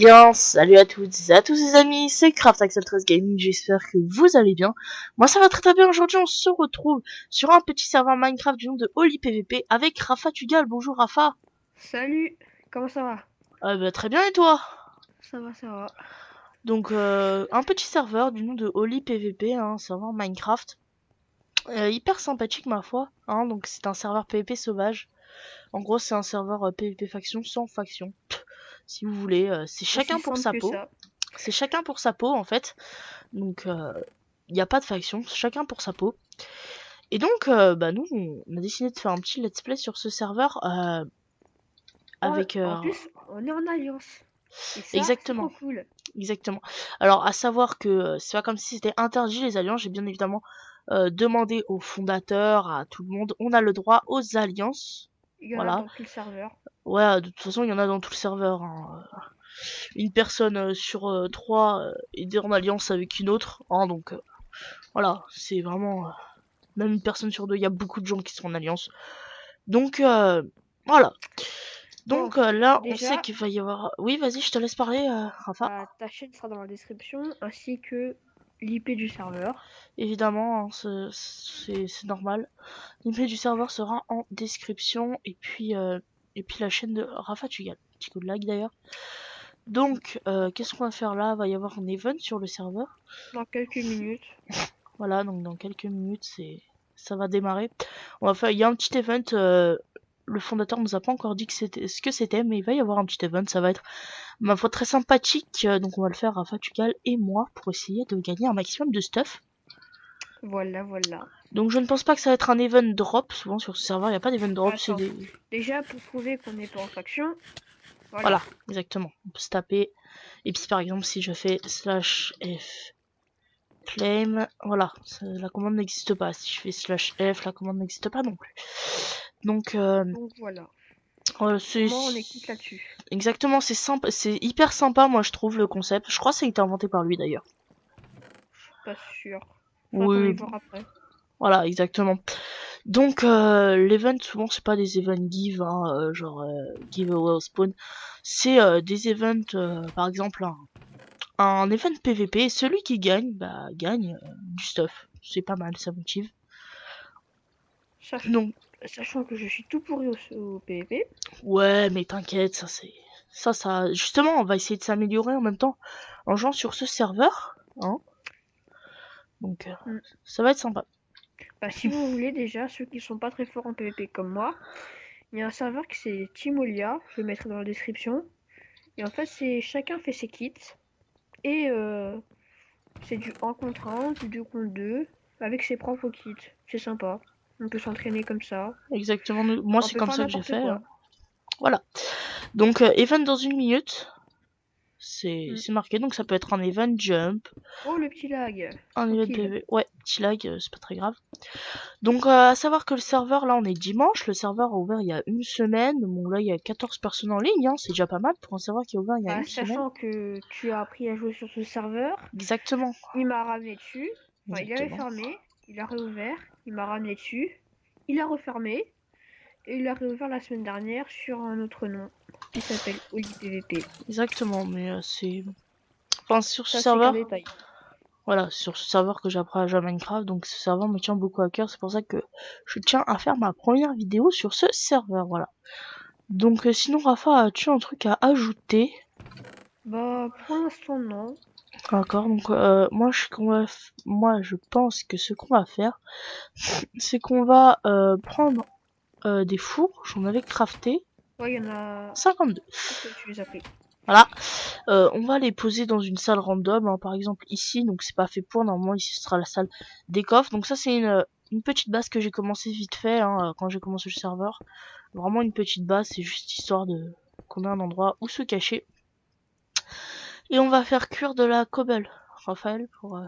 bien, salut à toutes et à tous les amis, c'est CraftAxel13 Gaming, j'espère que vous allez bien. Moi ça va très bien, aujourd'hui on se retrouve sur un petit serveur Minecraft du nom de Oli PVP avec Rafa Tugal. Bonjour Rafa. Salut, comment ça va? Très bien et toi? Ça va, ça va. Donc un petit serveur du nom de Oli PVP, un serveur Minecraft, hyper sympathique ma foi, hein, donc c'est un serveur PVP sauvage. En gros c'est un serveur PVP faction sans faction, si vous voulez, c'est Aussi chacun pour simple sa que peau. ça. C'est chacun pour sa peau en fait. Donc il n'y a pas de faction, chacun pour sa peau. Et donc nous on a décidé de faire un petit let's play sur ce serveur avec En plus, on est en alliance. Et ça, c'est trop exactement, cool. exactement. Alors à savoir que c'est pas comme si c'était interdit les alliances, j'ai bien évidemment demandé aux fondateurs, à tout le monde, on a le droit aux alliances. Il y en a Voilà. dans tout le serveur. Ouais, de toute façon, il y en a dans tout le serveur, hein. Une personne sur trois est en alliance avec une autre, hein, donc voilà, c'est vraiment même une personne sur deux, il y a beaucoup de gens qui sont en alliance. Donc voilà. Bon, Donc là, on sait déjà, qu'il va y avoir. Oui, vas-y, je te laisse parler, Rafa. ta chaîne sera dans la description, ainsi que l'IP du serveur. Évidemment, hein, c'est normal. L'email du serveur sera en description et puis la chaîne de Rafa Tugal. Petit coup de lag d'ailleurs. Donc, qu'est-ce qu'on va faire là? Il va y avoir un event sur le serveur. Dans quelques minutes. Voilà, donc dans quelques minutes, ça va démarrer. On va faire, il y a un petit event. Le fondateur nous a pas encore dit que c'était ce que c'était, mais il va y avoir un petit event. Ça va être, ma foi, très sympathique. Donc on va le faire à Fatugal et moi pour essayer de gagner un maximum de stuff. Voilà, voilà. Donc je ne pense pas que ça va être un event drop. Souvent sur ce serveur, il n'y a pas d'event drop. C'est Attends, des, déjà, pour prouver qu'on n'est pas en faction, voilà, voilà. exactement. On peut se taper. Et puis par exemple, si je fais /f claim, voilà, la commande n'existe pas. Si je fais /f, la commande n'existe pas non plus. Donc Donc voilà. c'est Moi, on est quitte là-dessus. exactement, c'est sympa, c'est hyper sympa, moi je trouve le concept. Je crois que ça a été inventé par lui d'ailleurs. Je suis pas sûr. Faut attendre Oui, et voir après. voilà, exactement. Donc l'event souvent c'est pas des events give, hein, genre giveaway au spawn, c'est des events, par exemple un event PVP. Et celui qui gagne, bah gagne du stuff. C'est pas mal, ça motive. Sach- Donc Sachant que je suis tout pourri au PvP. ouais, mais t'inquiète, ça, justement, on va essayer de s'améliorer en même temps en jouant sur ce serveur, hein. Donc Mm. ça va être sympa. Bah, si vous voulez déjà, ceux qui sont pas très forts en PvP comme moi, il y a un serveur qui c'est Timolia, je le mettrai dans la description. Et en fait, c'est chacun fait ses kits. Et c'est du 1 contre 1, du 2 contre 2, avec ses propres kits. C'est sympa. On peut s'entraîner comme ça. Exactement, moi On c'est peut comme faire ça que j'ai n'importe fait, quoi. hein. Voilà. Donc event dans une minute, Mm. c'est marqué, donc ça peut être un event jump, Oh, le petit lag. un event Tranquille. PV. Ouais, petit lag, c'est pas très grave. Donc à savoir que le serveur, là on est dimanche, le serveur a ouvert il y a une semaine. Bon là il y a 14 personnes en ligne, hein, c'est déjà pas mal pour un serveur qui a ouvert il y a Bah, une semaine. sachant que tu as appris à jouer sur ce serveur, Exactement, il m'a ramené dessus. Enfin, il avait exactement. fermé, il a réouvert, il m'a ramené dessus, il a refermé, et il a réouvert la semaine dernière sur un autre nom qui s'appelle OliPVP. Exactement, mais c'est... Enfin, sur ce Ça, c'est qu'un serveur, détail. voilà, sur ce serveur que j'apprends à jouer à Minecraft, donc ce serveur me tient beaucoup à cœur, c'est pour ça que je tiens à faire ma première vidéo sur ce serveur, voilà. Donc sinon, Rafa, as-tu un truc à ajouter? Bah, pour l'instant, non. D'accord, donc moi je pense que ce qu'on va faire, c'est qu'on va prendre des fours, j'en avais crafté Ouais, il y en a. 52. Ok, tu les as pris. Voilà, on va les poser dans une salle random, hein, par exemple ici, donc c'est pas fait pour, normalement ici ce sera la salle des coffres, donc ça c'est une petite base que j'ai commencé vite fait, hein, quand j'ai commencé le serveur. Vraiment une petite base, c'est juste histoire de qu'on ait un endroit où se cacher. Et on va faire cuire de la cobble, Raphaël, pour le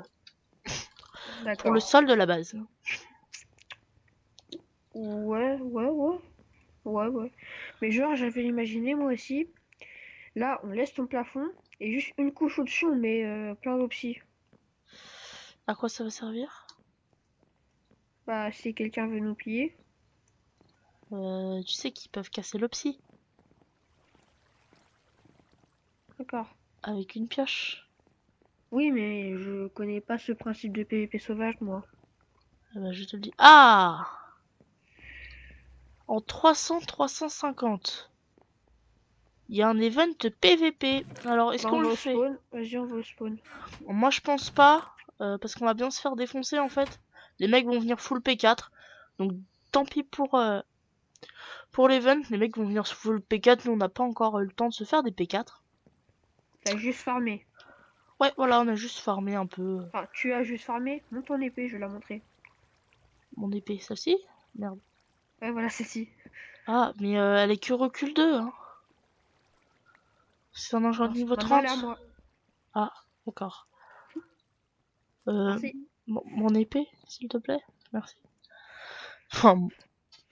D'accord. sol de la base. Ouais, ouais, ouais. Ouais, ouais. Mais genre, j'avais imaginé moi aussi. Là, on laisse ton plafond et juste une couche au-dessus, on met plein d'opsis. À quoi ça va servir? Bah, si quelqu'un veut nous piller. Tu sais qu'ils peuvent casser l'opsie. D'accord. avec une pioche. Oui, mais je connais pas ce principe de PVP sauvage, moi. Ah bah, je te le dis. Ah! En 300-350. Il y a un event PVP. Alors, est-ce Bah, on qu'on le va au fait? spawn. Vas-y, on va au spawn. Moi, je pense pas. Parce qu'on va bien se faire défoncer, en fait. Les mecs vont venir full P4. Donc, tant pis pour l'event. Les mecs vont venir full P4. Nous, on n'a pas encore eu le temps de se faire des P4. T'as juste farmé. Ouais, voilà, on a juste farmé un peu Enfin, tu as juste farmé. Monte ton épée, je vais la montrer. mon épée. Celle-ci? Merde. Ouais, voilà, celle-ci. Ah, mais elle est que recul 2, hein. C'est un engin de niveau Maintenant, elle est à 30. moi. Ah, d'accord. Euh, Merci. mon épée, s'il te plaît. Merci. Enfin, de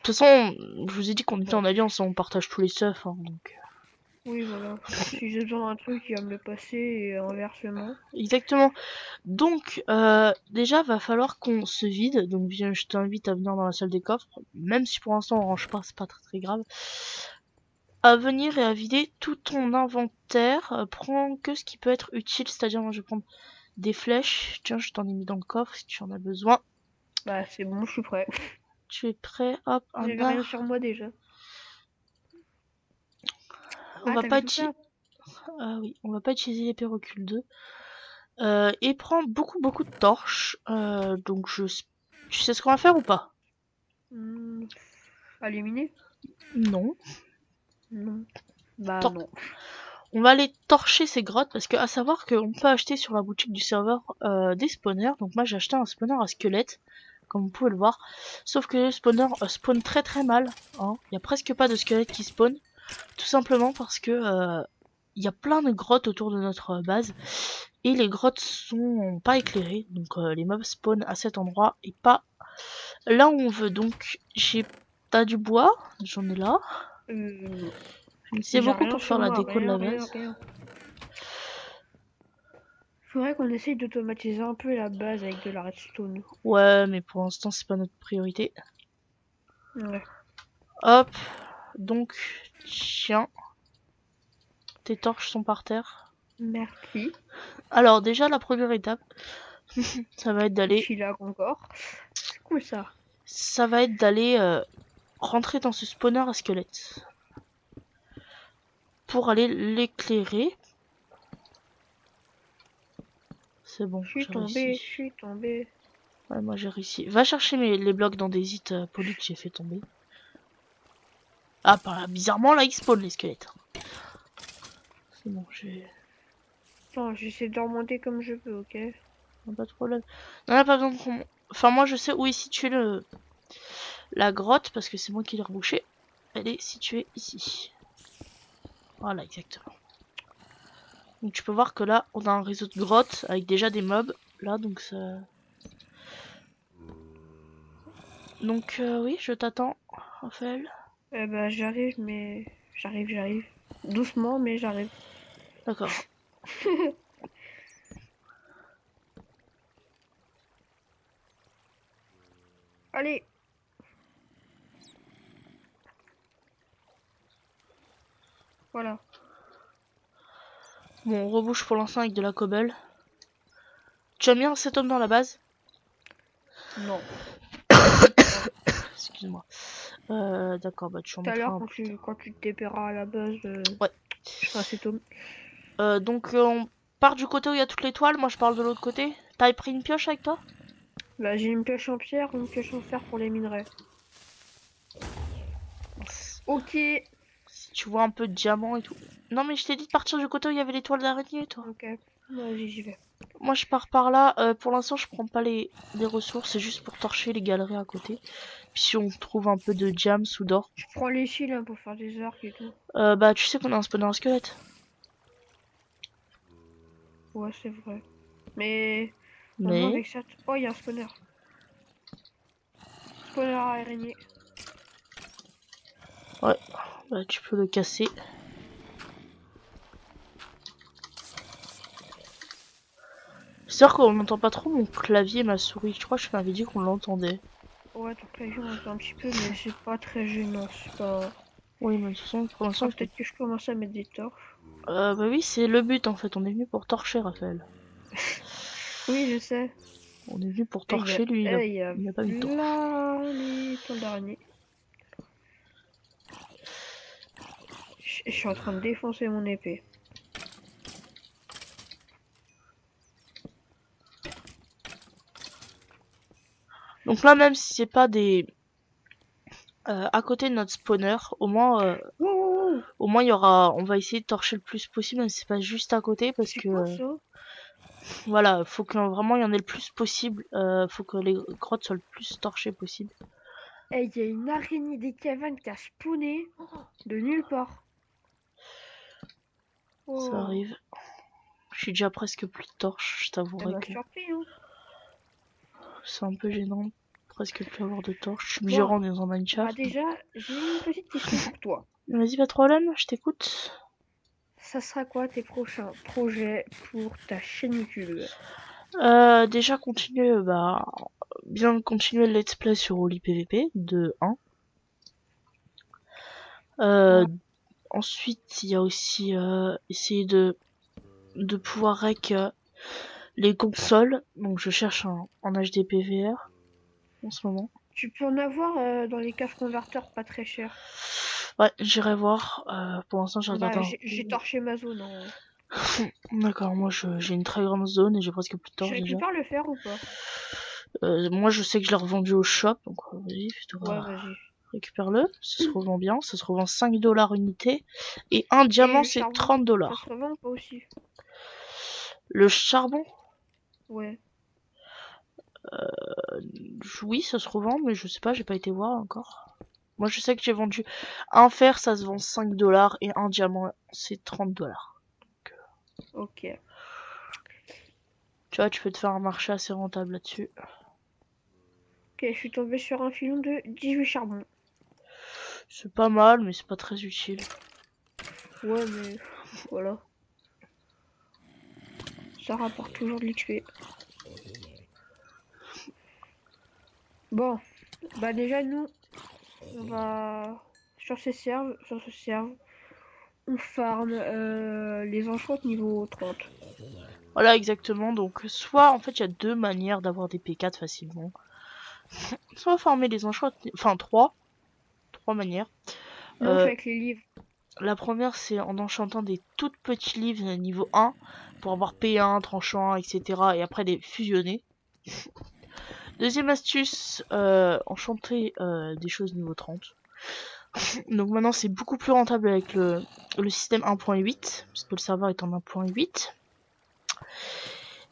toute façon, je vous ai dit qu'on était Bon. en alliance, on partage tous les stuff, hein, donc. Oui, voilà. Si j'ai besoin d'un truc, il va me le passer et inversement. Exactement. Donc, déjà, va falloir qu'on se vide. Donc, viens, je t'invite à venir dans la salle des coffres. Même si pour l'instant on range pas, c'est pas très très grave. À venir et à vider tout ton inventaire. Prends que ce qui peut être utile, c'est-à-dire, moi je vais prendre des flèches. Tiens, je t'en ai mis dans le coffre si tu en as besoin. Bah, c'est bon, je suis prêt. Tu es prêt? Hop, un J'avais rien art. sur moi déjà. On Ah, va t'avais pas tout ça? Ah oui, on va pas utiliser l'épée recul 2. Et prends beaucoup de torches. Donc tu sais ce qu'on va faire ou pas? Hmm, Alluminer? Non. Non. Bah, Tor- non. On va aller torcher ces grottes parce que à savoir qu'on peut acheter sur la boutique du serveur des spawners. Donc moi j'ai acheté un spawner à squelette, comme vous pouvez le voir. Sauf que le spawner spawn très mal. Hein. Il y a presque pas de squelettes qui spawn. Tout simplement parce que il y a plein de grottes autour de notre base. Et les grottes sont pas éclairées. Donc les mobs spawn à cet endroit et pas là où on veut. Donc t'as du bois, j'en ai là. Euh, J'en ai j'ai beaucoup rien pour sur faire la moi, déco de la rien, base. rien. Faudrait qu'on essaye d'automatiser un peu la base avec de la redstone. Ouais, mais pour l'instant c'est pas notre priorité. Ouais. Hop, donc tiens, tes torches sont par terre. Merci. Alors déjà la première étape, ça va être d'aller, Petit lag encore. C'est cool ça. rentrer dans ce spawner à squelette pour aller l'éclairer. C'est bon, Je suis j'ai tombé, je réussi. suis tombé. Ouais, moi j'ai réussi. Va chercher les blocs dans des hits polis que j'ai fait tomber. Ah, par là, bizarrement là ils spawnent les squelettes. C'est bon, j'ai Attends, j'essaie de remonter comme je peux, ok? pas de problème. Non, on a pas besoin de Enfin, moi je sais où est situé la grotte parce que c'est moi qui l'ai rebouché. Elle est située ici. Voilà, exactement. Donc tu peux voir que là, on a un réseau de grottes avec déjà des mobs. Là, donc ça... Donc oui, je t'attends, Raphaël. Eh ben, j'arrive, mais... J'arrive. Doucement, mais j'arrive. D'accord. Allez! Voilà. Bon, on rebouche pour l'instant avec de la cobble. Tu as mis un setup dans la base? Non. Excuse-moi. D'accord, bah tu en Tout à mettras l'heure, un. quand tu te dépaieras à la base, Ouais. je ferai assez tôt. Donc on part du côté où il y a toutes les toiles, moi je parle de l'autre côté. T'as pris une pioche avec toi? Bah, j'ai une pioche en pierre, une pioche en fer pour les minerais. Ok. Si tu vois un peu de diamant et tout. Non mais je t'ai dit de partir du côté où il y avait les toiles d'araignée, toi. Ok. Vas-y, j'y vais. Moi je pars par là. Pour l'instant je prends pas les ressources, c'est juste pour torcher les galeries à côté. Puis si on trouve un peu de diams ou d'or. Je prends les fils hein, pour faire des arcs et tout. Bah tu sais qu'on a un spawner à squelette. Ouais, c'est vrai. Mais... Maintenant, Mais... avec ça... Oh, il y a un spawner. Spawner à araignée. Ouais, bah tu peux le casser. C'est sûr qu'on n'entend pas trop mon clavier et ma souris. Je crois que je m'avais dit qu'on l'entendait. Ouais, ton clavier, on entend un petit peu, mais c'est pas très gênant. C'est pas... Oui, mais de toute façon, pour l'instant, Peut-être que je commence à mettre des torches. Bah oui, c'est le but en fait. On est venu pour torcher Raphaël. Oui, je sais. On est venu pour Et torcher lui. il y a Il n'a pas mis de torche. là les toiles d'araignée. Je suis en train de défoncer mon épée. Donc là, même si c'est pas des à côté de notre spawner, Wow, au moins il y aura, on va essayer de torcher le plus possible, même si c'est pas juste à côté, parce c'est que quoi ça? voilà, faut que vraiment il y en ait le plus possible. Faut que les grottes soient le plus torchées possible. Eh, il y a une araignée des cavernes qui a spawné de nulle part. Ça Oh, arrive. Je suis déjà presque plus de torches, je elle t'avouerai m'a que surpris, hein. c'est un peu gênant, presque plus avoir de torches. Je suis obligée de Bon, rentrer dans un bah mineshaft. déjà, j'ai une petite question pour toi. Vas-y, pas de problème, je t'écoute. Ça sera quoi tes prochains projets pour ta chaîne YouTube? Déjà continuer, bien continuer le let's play sur Oli PVP de 1. Ouais. Ensuite, il y a aussi essayer de pouvoir rec les consoles. Donc je cherche en HD PVR en ce moment. Tu peux en avoir dans les caches converteurs pas très chers. Ouais, j'irai voir. Pour l'instant, j'ai regardé Bah, un... j'ai torché ma zone, hein. D'accord, moi j'ai une très grande zone et j'ai presque plus de Tu torches déjà. récupères le fer ou pas? Moi je sais que je l'ai revendu au shop, donc vas-y, Ouais, vas-y. récupère-le. Ça se revend bien, ça se revend 5 $ unité. Et un Et diamant le c'est charbon, 30 ça se dollars. revend ou pas aussi? Le charbon, Ouais. oui ça se revend, mais je sais pas, j'ai pas été voir encore. Moi je sais que j'ai vendu un fer, ça se vend 5 dollars et un diamant c'est 30 dollars. Ok. Tu vois, tu peux te faire un marché assez rentable là-dessus. Ok, je suis tombée sur un filon de 18 charbons. C'est pas mal, mais c'est pas très utile. Ouais, mais voilà. Ça rapporte toujours de l'XP. Bon, bah déjà nous, on va sur ce serve, on farm les enchantes niveau 30. Voilà, exactement. Donc, soit, en fait, il y a deux manières d'avoir des P4 facilement. Soit farmer les enchantes, enfin, trois manières. Nous on fait Euh, avec les livres. la première, c'est en enchantant des toutes petits livres niveau 1 pour avoir P1, tranchant, etc. Et après les fusionner. Deuxième astuce, enchanter des choses niveau 30. Donc maintenant, c'est beaucoup plus rentable avec le système 1.8, parce que le serveur est en 1.8.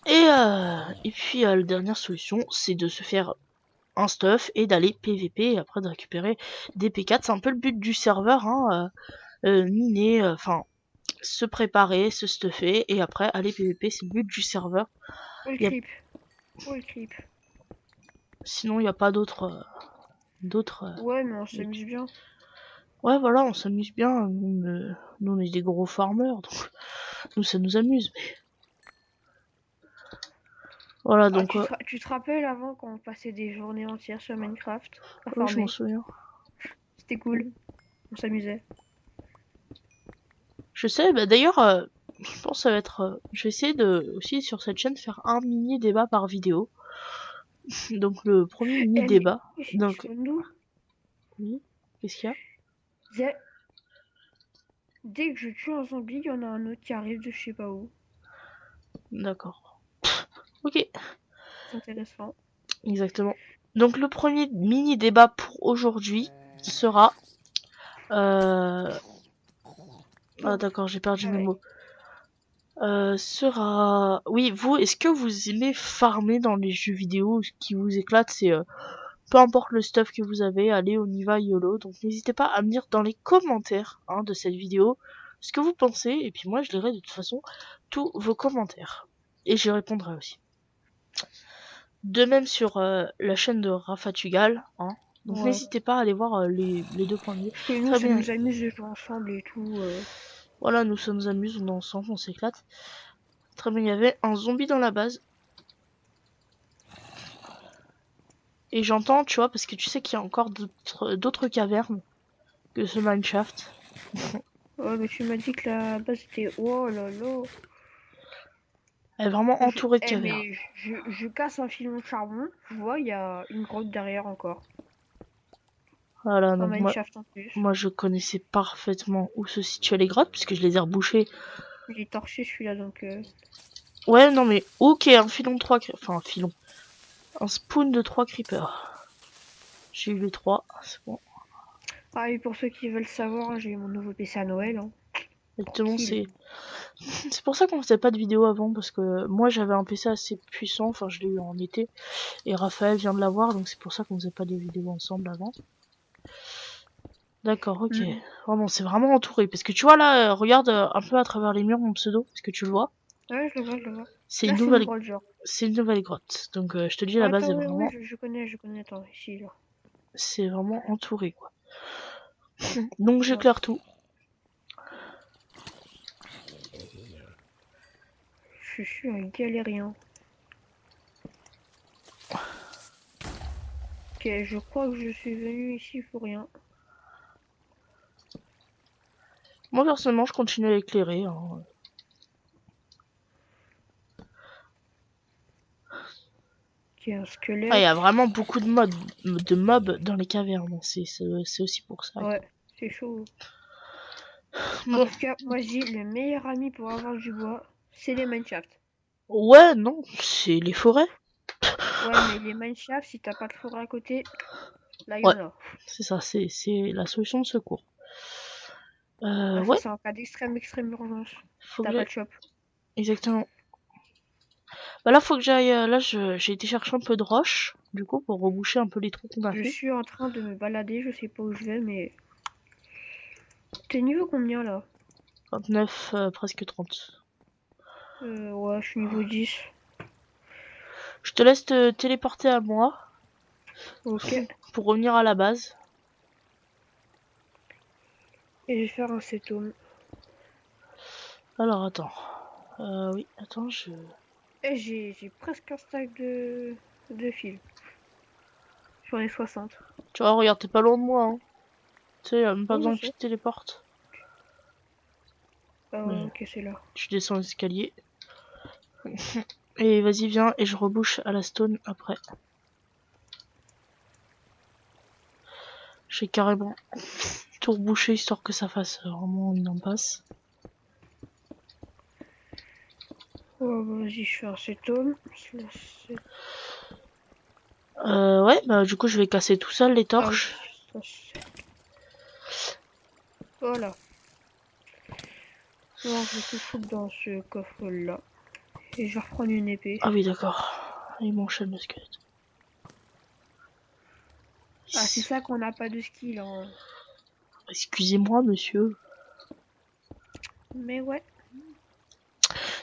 Et puis, la dernière solution, c'est de se faire un stuff et d'aller PVP et après de récupérer des P4. C'est un peu le but du serveur, hein, miner, enfin, se préparer, se stuffer et après aller PVP, c'est le but du serveur. Oh le Y a, creep. Oh le creep. sinon, il n'y a pas d'autres Ouais, mais on buts. s'amuse bien. Ouais, voilà, on s'amuse bien. Nous, on est des gros farmers, donc nous, ça nous amuse. Voilà, Ah, donc, tu te rappelles avant quand on passait des journées entières sur Minecraft à oui, je m'en farmer? souviens. C'était cool. On s'amusait. Je sais, bah d'ailleurs, je pense que ça va être. Je vais essayer de aussi sur cette chaîne faire un mini débat par vidéo. Donc le premier mini Eh mais, débat. j'ai une Donc seconde. oui, qu'est-ce qu'il y a? Dès que je tue un zombie, il y en a un autre qui arrive de je sais pas où. D'accord. Ok, C'est intéressant. exactement. Donc le premier mini débat pour aujourd'hui sera. Ah Oh, d'accord, j'ai perdu mes ouais. mots. Sera. Oui, vous, est-ce que vous aimez farmer dans les jeux vidéo? Ce qui vous éclate, c'est peu importe le stuff que vous avez, allez, on y va YOLO. Donc n'hésitez pas à me dire dans les commentaires hein, de cette vidéo ce que vous pensez. Et puis moi, je lirai de toute façon tous vos commentaires. Et j'y répondrai aussi. De même sur la chaîne de Rafa Tugal. Hein. Donc Ouais. n'hésitez pas à aller voir les deux points de vue. Parce que nous, Très ça bien. nous amuse de jouer ensemble et tout. Voilà, nous ça nous amuse, on est ensemble, on s'éclate. Très bien, il y avait un zombie dans la base. Et j'entends, tu vois, parce que tu sais qu'il y a encore d'autres cavernes que ce mineshaft. Ouais, mais tu m'as dit que la base était... Oh là là. Elle est vraiment entourée de cavernes. Mais je casse un filon de charbon. Je vois, il y a une grotte derrière encore. Voilà, Un donc mineshaft en plus. moi je connaissais parfaitement où se situaient les grottes, puisque je les ai rebouchées. Il est torché celui-là, donc... Ouais, non mais, ok, un filon de 3 enfin un filon. Un spoon de 3 creepers. J'ai eu les 3, c'est bon. Ah, et pour ceux qui veulent savoir, hein, j'ai eu mon nouveau PC à Noël. Hein. Exactement, Tranquille. c'est pour ça qu'on faisait pas de vidéo avant, parce que moi j'avais un PC assez puissant, enfin je l'ai eu en été, et Raphaël vient de l'avoir, donc c'est pour ça qu'on faisait pas de vidéos ensemble avant. D'accord, ok. Vraiment, c'est vraiment entouré, parce que tu vois là, regarde un peu à travers les murs mon pseudo, est-ce que tu le vois? Ouais, je le vois, je le vois. C'est Là, une c'est une nouvelle, grotte, genre. c'est une nouvelle grotte, donc je te dis Oh, la base attends, est ouais, ouais, vraiment, je connais, attends, ici, là. c'est vraiment entouré quoi. Donc Ouais. j'éclaire tout. Je suis un galérien. Ok, je crois que je suis venu ici pour rien. Moi personnellement, je continue à éclairer. Hein. Ok, un Ah, il y squelette. a vraiment beaucoup de mobs dans les cavernes. C'est aussi pour ça. Ouais, c'est chaud. En Bon, tout cas, moi, je dis, le meilleur ami pour avoir du bois, c'est les mineshafts. ouais, non, c'est les forêts. Ouais, mais les mineshafts, si t'as pas de forêt à côté, là, il y Ouais, en a. c'est ça, c'est la solution de secours. Ah, ça, Ouais, c'est en cas extrême urgence. Si faut que t'as pas j'aille. de shop. Exactement. Bah là, faut que j'aille. Là, j'ai été chercher un peu de roche, du coup, pour reboucher un peu les trous qu'on a Je fait. suis en train de me balader, je sais pas où je vais, mais... T'es niveau combien, là? 29, presque 30. Ouais, je suis niveau 10. Je te laisse te téléporter à moi Ok. pour revenir à la base. Et je vais faire un cétome. Alors, attends. Oui, attends, Et j'ai presque un stack de fil. J'en ai 60. Tu vois, regarde, t'es pas loin de moi, hein. Tu sais, même pas Oh, je besoin que tu sais. te téléportes. Ah ouais, Ouais, ok, c'est là. tu descends l'escalier. Et vas-y, viens, et je rebouche à la stone après. J'ai carrément tout rebouché histoire que ça fasse vraiment une impasse. Oh, bah, vas-y, je fais un cétome. Ouais, bah du coup, je vais casser tout seul les Ah oui, torches. ça, voilà. Alors, je vais tout foutre dans ce coffre-là. Et je vais reprendre une épée. Ah oui, d'accord. Il m'enchaîne le squelette. Ah, c'est ça qu'on n'a pas de skill, hein. Excusez-moi, monsieur. Mais ouais.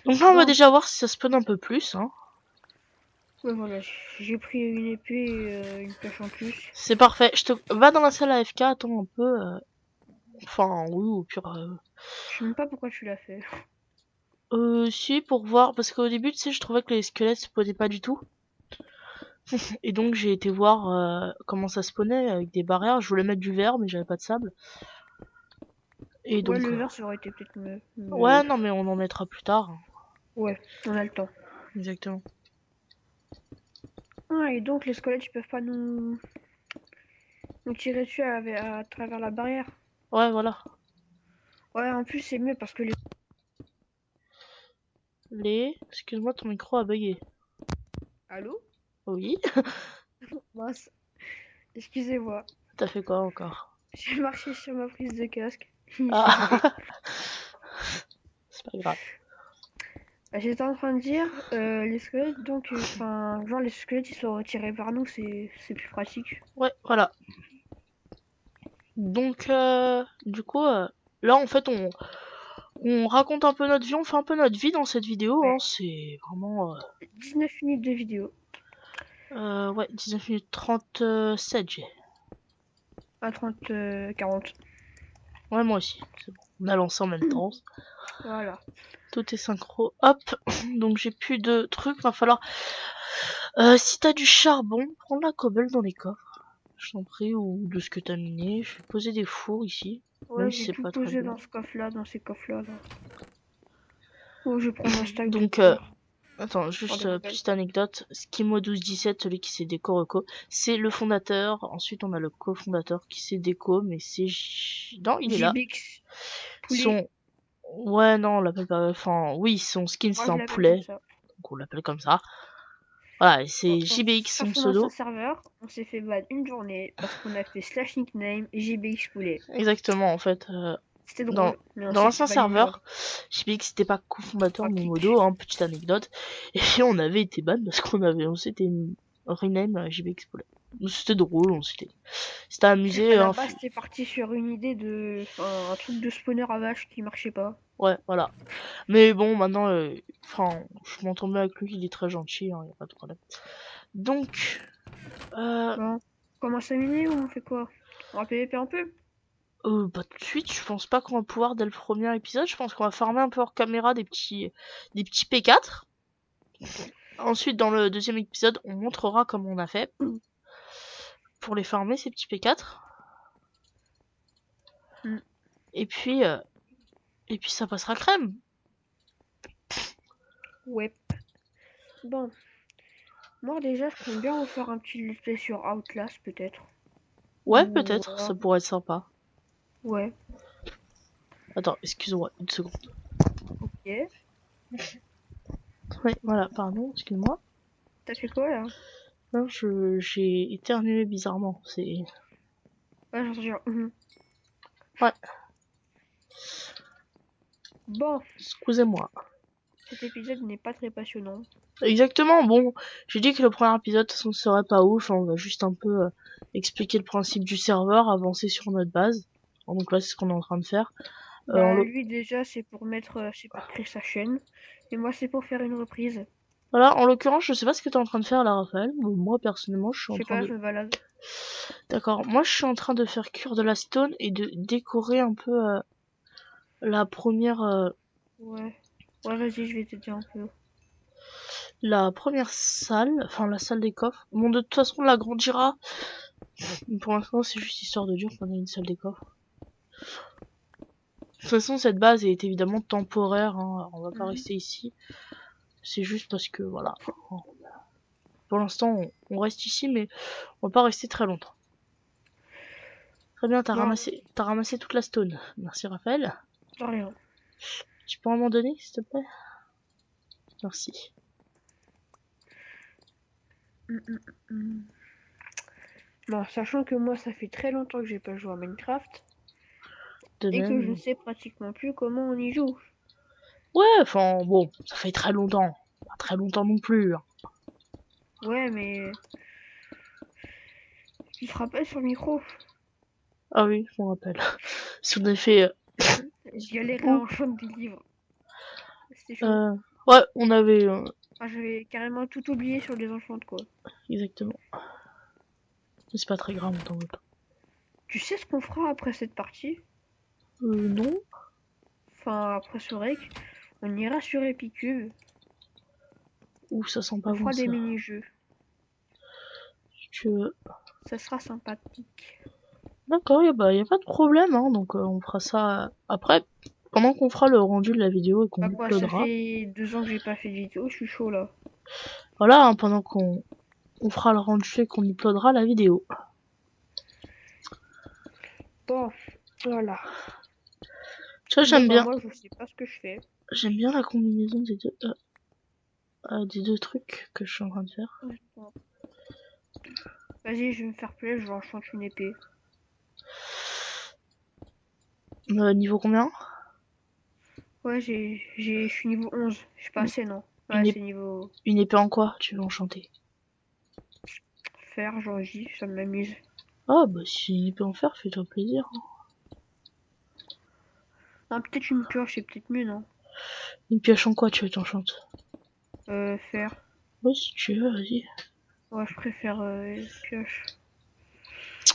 Donc là, on va Bon, déjà voir si ça spawn un peu plus. Hein. ouais, voilà. J'ai pris une épée et une pêche en plus. C'est parfait. Va dans la salle AFK, attends un peu. Enfin, oui, au pire. Je sais même pas pourquoi tu l'as fait. Si, pour voir. Parce qu'au début, tu sais, je trouvais que les squelettes spawnaient pas du tout. Et donc, j'ai été voir comment ça spawnait avec des barrières. Je voulais mettre du verre, mais j'avais pas de sable. Et Ouais, donc. le verre, ça aurait été peut-être mieux. Ouais, non, mais on en mettra plus tard. Ouais, on a le temps. Exactement. Ah, et donc les squelettes, ils peuvent pas nous tirer dessus à travers la barrière. Ouais, voilà. Ouais, en plus, c'est mieux parce que les... Excuse-moi, ton micro a bugué. Allô? Oui. Mince, excusez-moi. T'as fait quoi encore? J'ai marché sur ma prise de casque. J'ai loupé. Ah, c'est pas grave. Bah, j'étais en train de dire, les squelettes, donc, enfin, genre les squelettes, ils sont retirés par nous, c'est plus pratique. Ouais, voilà. Donc, du coup, là, en fait, on raconte un peu notre vie, on fait un peu notre vie dans cette vidéo. Hein. Ouais. C'est vraiment... 19 minutes de vidéo. ouais, 19 minutes 37, j'ai. À 30, 40. Ouais, moi aussi. C'est bon. On a lancé en même temps. Voilà. Tout est synchro. Hop. Donc, j'ai plus de trucs. Va falloir... si t'as du charbon, prends la cobble dans les coffres. Je t'en prie, ou de ce que t'as miné. Je vais poser des fours ici. Ouais, même si j'ai c'est tout pas très posé bien. dans ce coffre-là, dans ces coffres-là. Là. Oh, je prends un stack de Donc, pierre. attends, Enfin, juste de nouvelles. petite anecdote. Skimo 1217, celui qui s'est déco reco, c'est le fondateur. Ensuite, on a le cofondateur qui s'est déco, mais c'est... Non, il est là. JBX poulet. Son... Ouais, non, on l'appelle pas... Enfin, oui, son skin, Moi, c'est je un l'appelle comme poulet. ça. Donc, on l'appelle comme ça. Voilà, et Bon, c'est on JBX, son cherche dans un pseudo. serveur, on s'est fait ban une journée parce qu'on a fait slash nickname JBX poulet. Exactement, en fait. C'était Dans, drôle, mais on dans s'est fait l'ancien ban une journée. serveur, JBX n'était pas cofondateur Ah, ni kick. modo, hein, petite anecdote. Et puis on avait été ban parce on s'était rename à JBX Poulet. C'était drôle, c'était À amusé. la Hein, base, c'était parti sur une idée de. Enfin, un truc de spawner à vache qui marchait pas. ouais, voilà. Mais bon, maintenant, enfin, je m'entends bien avec lui, il est très gentil, hein, y a pas de problème. Donc, euh, Bon, on commence à miner ou on fait quoi? On va PVP un peu? bah tout de suite, je pense pas qu'on va pouvoir dès le premier épisode. Je pense qu'on va farmer un peu hors caméra des petits P4. Ensuite, dans le deuxième épisode, on montrera comment on a fait pour les farmer, ces petits P4. Hmm. Et puis, ça passera crème. Ouais. Bon, moi déjà, je compte bien refaire un petit let's play sur Outlast peut-être. Ouais, Ou peut-être, ça alors. pourrait être sympa. Ouais, Attends, excuse-moi, une seconde. ok. Ouais, voilà, pardon, excuse-moi. T'as fait quoi là? Non, j'ai éternué bizarrement. C'est. Ouais, j'ai entendu un Ouais, Bon, excusez-moi. cet épisode n'est pas très passionnant. Exactement, bon, j'ai dit que le premier épisode, de toute façon, serait pas ouf. On va juste un peu expliquer le principe du serveur, avancer sur notre base. Donc là, c'est ce qu'on est en train de faire. Bah, lui déjà, c'est pour mettre. C'est pour créer sa chaîne. Et moi, c'est pour faire une reprise. Voilà, en l'occurrence, je sais pas ce que t'es en train de faire là, Raphaël. Bon, moi, personnellement, je suis Je en sais train pas, de... je me balade. D'accord, moi, je suis en train de faire cuire de la stone et de décorer un peu la première... Ouais. Ouais, vas-y, je vais t'aider un peu. la première salle, enfin la salle des coffres. Bon, de toute façon, on l'agrandira. Pour l'instant, c'est juste histoire de dire qu'on a une salle des coffres. De toute façon, cette base est évidemment temporaire. Hein. On va pas rester ici. C'est juste parce que, voilà. Pour l'instant, on reste ici, mais on va pas rester très longtemps. Très bien, Bon, t'as ramassé toute la stone. Merci, Raphaël. de rien. Tu peux m'en donner, s'il te plaît? Merci. Hum, hum, hum. Bon, sachant que moi, ça fait très longtemps que j'ai pas joué à Minecraft. De Et que je ne même. sais pratiquement plus comment on y joue. Ouais, enfin, bon, ça fait très longtemps. Pas très longtemps non plus. Hein. Ouais, mais. Tu te rappelles sur le micro? Ah oui, je m'en rappelle. Si on a fait... J'y galérais où en chant des livres. C'était chaud. euh, Ouais, on avait... Enfin, j'avais carrément tout oublié sur les enchantes, quoi. exactement. C'est pas très grave, on t'en veut pas. Tu sais ce qu'on fera après cette partie? Non. Enfin, après ce rec, on ira sur Epicube. Ouh, ça sent pas On bon, fera des ça. mini-jeux. Si tu veux. Ça sera sympathique. D'accord, y a pas de problème, hein. Donc, on fera ça après. Pendant qu'on fera le rendu de la vidéo et qu'on Bah quoi, ça uploadera. fait 2 ans que j'ai pas fait de vidéo, je suis chaud là. Voilà, hein, pendant qu'on fera le rendu et qu'on uploadera la vidéo. Bon, voilà. Tu vois, Bon bah moi je sais pas ce que je fais. j'aime bien la combinaison des deux trucs que je suis en train de faire. Vas-y, je vais me faire plaisir, je vais enchanter une épée. Niveau combien? Ouais, je suis niveau 11. Je suis pas une, assez, non. une, Ouais, ép- c'est niveau une épée en quoi tu veux enchanter? fer, genre ça m'amuse. Ah, bah, si une épée en fer, fais-toi plaisir. Hein. Non, peut-être une pioche, c'est peut-être mieux, non? Une pioche en quoi tu veux t'enchanter? Fer. Ouais, si tu veux, vas-y. Ouais, je préfère pioche.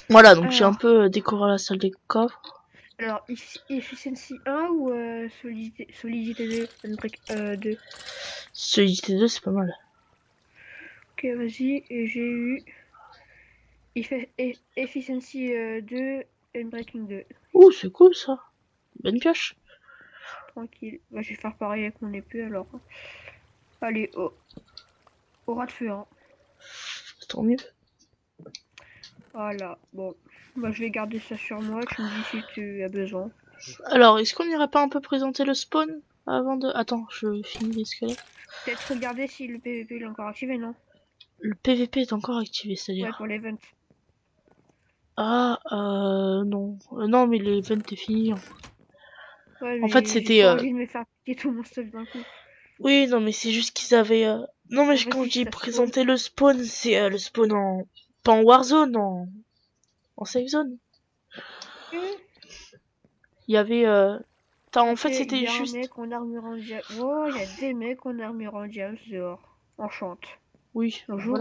Voilà, donc j'ai un Alors, peu décoré la salle des coffres. Efficiency 1 ou solidité 2? Unbreak 2. Solidité 2, c'est pas mal. Ok, vas-y, et j'ai eu Efficiency 2, Unbreaking 2. Ouh, c'est cool ça. Bonne pioche. Tranquille. Bah, je vais faire pareil avec mon épée alors. Allez, au ras de feu, hein. Tant mieux. Voilà, bon. Bah, je vais garder ça sur moi, tu me dis si tu as besoin. Alors, est-ce qu'on irait pas un peu présenter le spawn avant de... Attends, je finis les squelettes. Peut-être regarder si le PVP est encore activé, non? Le PVP est encore activé, Ouais, c'est-à-dire... pour l'event. Ah, non. Non, mais l'event est fini. Ouais, En fait, mais j'ai c'était... pas envie de me faire piquer tout mon stuff d'un coup. Oui, non, mais c'est juste qu'ils avaient... Non, mais En fait, quand si je dis ça spawn. présenter le spawn, c'est le spawn en... Pas en Warzone, en safe zone. Ok, Il y avait... En ok, fait, il c'était y a un juste... mec en armure en diamant. Oh, il y a des mecs en armure en diamant dehors. Enchante. Oui, Bonjour.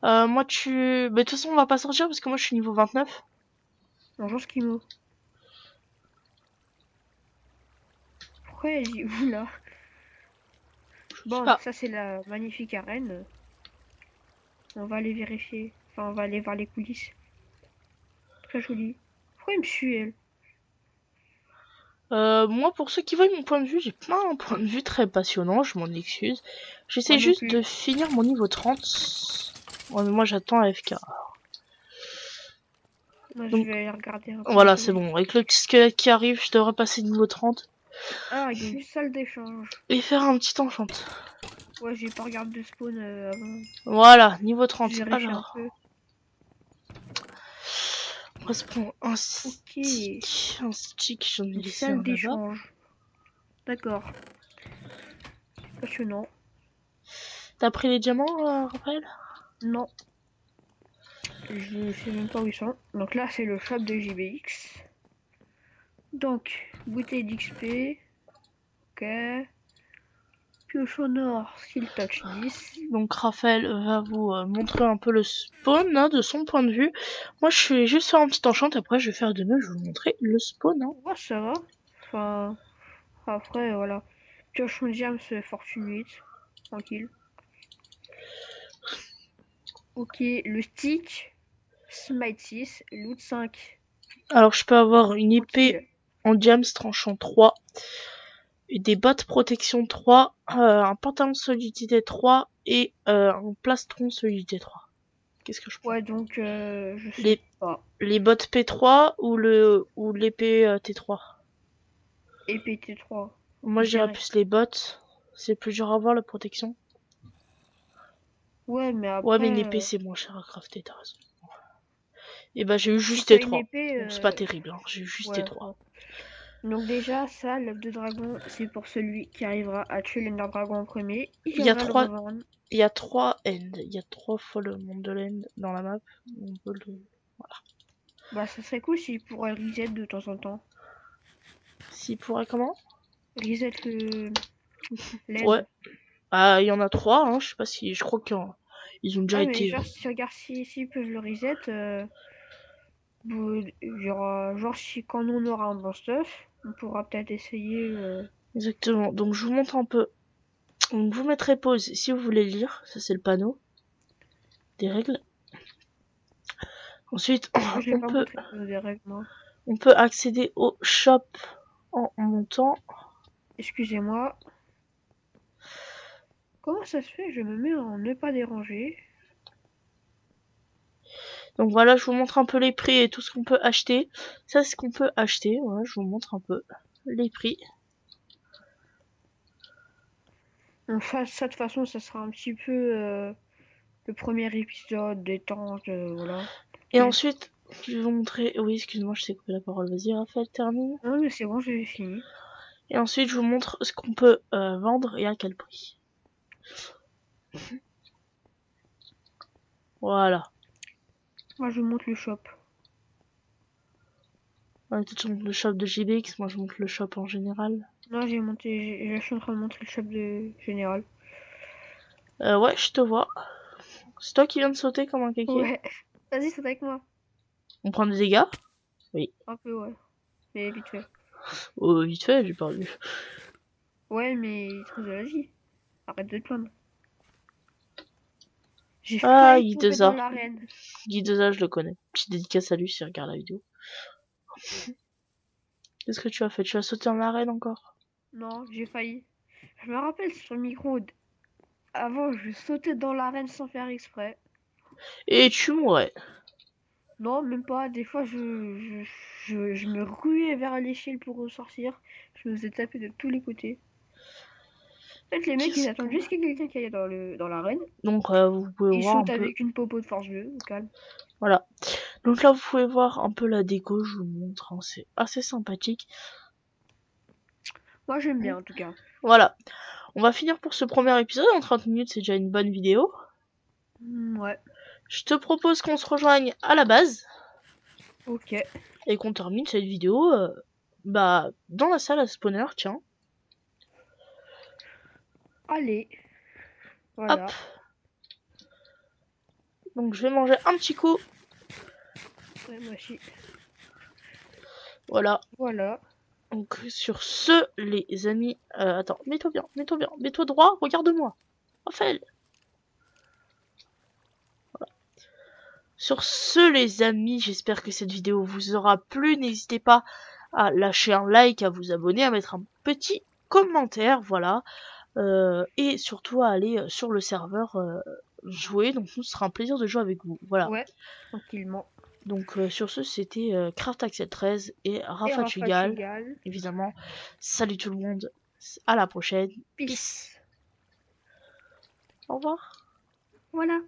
voilà. Moi, tu... Mais de toute façon, on va pas sortir parce que moi, je suis niveau 29. Bonjour, Skimo. Pourquoi elle dit oula? Bon, Ah, ça c'est la magnifique arène. On va aller vérifier. Enfin, on va aller voir les coulisses. Très joli. Pourquoi il me suit, elle? moi, pour ceux qui voient mon point de vue, j'ai pas un point de vue très passionnant, je m'en excuse. J'essaie Moi non juste plus. de finir mon niveau 30. Ouais, mais moi, j'attends AFK. Moi, je Donc, vais aller regarder un peu voilà, les c'est coulisses. bon. Avec le petit squelette qui arrive, je devrais passer niveau 30 Ah, il y a une salle d'échange. et faire un petit enchant. Ouais, j'ai pas regardé de spawn avant. Voilà, niveau Je 30. vérifie un Alors, peu. on va se prendre un Ok. stick. Un stick, j'en ai Une laissé salle un là-bas. d'échange. D'accord. Passionnant. T'as pris les diamants, Raphaël? Non. Je sais même pas où ils sont. Donc là, c'est le shop de JBX. Donc, bouteille d'XP. Ok. Pioche en or, skill touch 10. Donc Raphaël va vous montrer un peu le spawn hein, de son point de vue. Moi je vais juste faire un petit enchant, après je vais faire de même, je vais vous montrer le spawn. Hein. Ouais, ça va. Enfin, après, voilà. Pioche en diams, fortune 8. Tranquille. Ok, le stick. Smite 6. Loot 5. Alors je peux avoir une épée Tranquille. en diams tranchant 3, et des bottes protection 3, un pantalon de solidité 3 et un plastron solidité 3. Qu'est-ce que je prends? Ouais, donc, je sais les, pas. les bottes P3 ou l'épée T3? Épée T3, Moi je je dirais dirais. plus les bottes, c'est plus dur à voir la protection. Ouais, mais Ouais mais après, une épée c'est moins cher à crafter, t'as raison. Et bah j'ai eu si juste t'as une T3. épée, Donc c'est pas terrible, hein. J'ai eu juste ouais, T3. ouais. Donc déjà, ça, l'œuf de dragon, c'est pour celui qui arrivera à tuer l'Ender Dragon en premier. Il Il y a viendra le 3 revendre. il y a 3 end. Il y a 3 fois le monde de l'end dans la map. On peut le... Voilà. Bah, ça serait cool s'il pourrait reset de temps en temps. S'il pourrait comment? Reset le Ouais. l'end. Ah, il y en a 3, hein. Je sais pas si... Je crois qu'ils ont déjà Ouais, mais été... genre, si tu regardes s'ils peuvent le reset, genre, si quand on aura un bon stuff, on pourra peut-être essayer. Exactement. Donc je vous montre un peu. Donc vous mettrez pause si vous voulez lire. Ça c'est le panneau des règles. Ensuite, Moi, je l'ai pas montré des règles, moi. on peut accéder au shop en montant. Excusez-moi. Comment ça se fait? Je me mets en ne pas déranger. Donc voilà, je vous montre un peu les prix et tout ce qu'on peut acheter. Ça, c'est ce qu'on peut acheter. Voilà, je vous montre un peu les prix. Donc ça, de toute façon, ça sera un petit peu le premier épisode des temps, voilà. Et ensuite, je vais vous montrer... Oui, excuse-moi, je t'ai coupé la parole. Vas-y, Raphaël, termine. Non, mais c'est bon, j'ai fini. Et ensuite, je vous montre ce qu'on peut vendre et à quel prix. Voilà. Moi, je vous montre le shop. Ouais, toi, tu montres le shop de JBX, moi je montre le shop en général. Non, je suis en train de montrer le shop de général. Ouais, je te vois. C'est toi qui viens de sauter comme un kéké. Ouais. Vas-y, saute avec moi. On prend des dégâts? Oui. Un peu, ouais. Mais vite fait. Oh, vite fait, j'ai pas vu. Ouais, mais il te reste de la vie. Arrête de te plaindre. J'ai Ah, failli tomber dans Guideza. l'arène. Guideza, je le connais. Petite dédicace à lui s'il regarde la vidéo. Qu'est-ce que tu as fait? Tu as sauté en arène encore? Non, j'ai failli. Je me rappelle sur le micro, avant, je sautais dans l'arène sans faire exprès. Et tu mourrais. Non, même pas. Des fois, je me ruais vers l'échelle pour ressortir. Je me faisais taper de tous les côtés. En fait, les mecs, ils Qu'est-ce attendent qu'on juste qu'il y ait quelqu'un qui aille dans l'arène. Donc vous pouvez Ils voir un sautent peu. avec une popo de force bleue, au calme. Voilà. Donc là vous pouvez voir un peu la déco, je vous montre, hein, c'est assez sympathique. Moi, j'aime bien, en tout cas. Voilà. On va finir pour ce premier épisode, en 30 minutes c'est déjà une bonne vidéo. Ouais, Je te propose qu'on se rejoigne à la base ok. et qu'on termine cette vidéo dans la salle à spawner, tiens. Allez, Hop. voilà. Donc je vais manger un petit coup. Ouais, moi aussi. Voilà. Voilà. Donc sur ce les amis, attends, mets-toi bien, mets-toi droit, regarde-moi. Raphaël. Sur ce les amis, j'espère que cette vidéo vous aura plu. N'hésitez pas à lâcher un like, à vous abonner, à mettre un petit commentaire, voilà. Et surtout à aller sur le serveur jouer. Donc nous, ce sera un plaisir de jouer avec vous. Voilà. Ouais, tranquillement. Donc sur ce, c'était Craft Axel 13 et Et Rafa Rafa Chugal. Chugal. Évidemment. Salut tout le monde. À la prochaine. Peace. Peace. Au revoir. Voilà.